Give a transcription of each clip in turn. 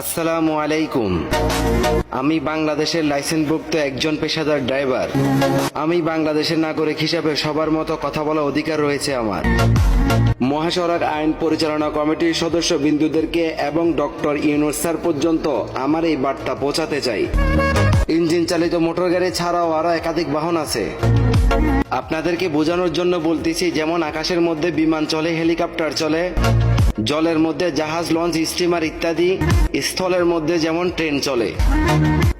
আসসালামু আলাইকুম। আমি বাংলাদেশের লাইসেন্সভুক্ত একজন পেশাদার ড্রাইভার। আমি বাংলাদেশের নাগরিক হিসাবে সবার মতো কথা বলার অধিকার রয়েছে আমার। মহাসড়ক আইন পরিচালনা কমিটির সদস্য বিন্দুদেরকে এবং ডক্টর ইউনূস স্যার পর্যন্ত আমার এই বার্তা পৌঁছাতে চাই। ইঞ্জিন চালিত মোটর গাড়ি ছাড়াও আরো একাধিক বাহন আছে। আপনাদেরকে বোঝানোর জন্য বলতেছি, যেমন আকাশের মধ্যে বিমান চলে, হেলিকপ্টার চলে, জলের মধ্যে জাহাজ, লঞ্চ, স্টিমার ইত্যাদি, স্থলের মধ্যে যেমন ট্রেন চলে।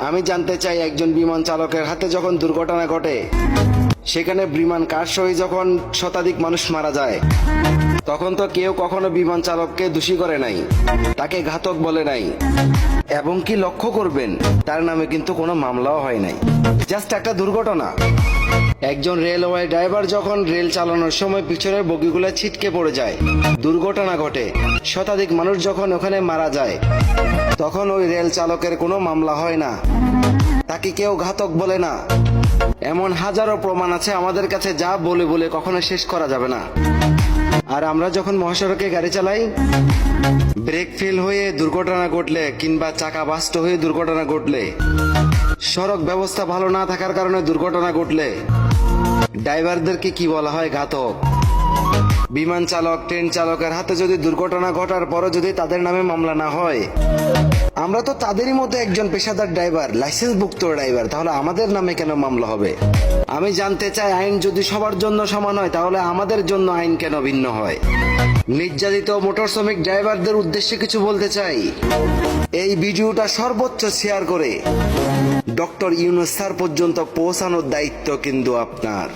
আমি জানতে চাই, একজন বিমান চালকের হাতে যখন দুর্ঘটনা ঘটে, সেখানে বিমান ক্র্যাশ হয়ে যখন শতাধিক মানুষ মারা যায়, তখন তো কেউ কখনো বিমান চালককে দোষী করে নাই, তাকে ঘাতক বলে নাই, এবং কি লক্ষ্য করবেন, তার নামে কিন্তু কোনো মামলাও হয় নাই। জাস্ট একটা দুর্ঘটনা। একজন রেলওয়ে ড্রাইভার যখন রেল চালানোর সময় পিছনের বগিগুলো ছিটকে পড়ে যায়, দুর্ঘটনা ঘটে, শতাধিক মানুষ যখন ওখানে মারা যায়, তখন ওই রেল চালকের কোনো মামলা হয় না, তাকে কেউ ঘাতক বলে না। এমন হাজারো প্রমাণ আছে আমাদের কাছে, যা বলে বলে কখনো শেষ করা যাবে না। আর আমরা যখন মহাসড়কে গাড়ি চালাই, ব্রেক ফেল হয়ে দুর্ঘটনা ঘটলে কিংবা চাকা বাস্ট হয়ে দুর্ঘটনা ঘটলে, সড়ক ব্যবস্থা ভালো না থাকার কারণে দুর্ঘটনা ঘটলে, ড্রাইভারদেরকে কি বলা হয়? ঘাতক। বিমান চালক, ট্রেন চালকের হাতে যদি দুর্ঘটনা ঘটার পরও যদি তাদের নামে মামলা না হয়, আমরা তো তাদেরই মতো একজন পেশাদার ড্রাইভার, লাইসেন্সভুক্ত ড্রাইভার, তাহলে আমাদের নামে কেন মামলা হবে? আমি জানতে চাই, আইন যদি সবার জন্য সমান হয়, তাহলে আমাদের জন্য আইন কেন ভিন্ন হয়? নির্যাতিত মোটর শ্রমিক ড্রাইভারদের উদ্দেশ্যে কিছু বলতে চাই। এই ভিডিওটা সর্বোচ্চ শেয়ার করে ডক্টর ইউনূস স্যার পর্যন্ত পৌঁছানোর দায়িত্ব কিন্তু আপনার।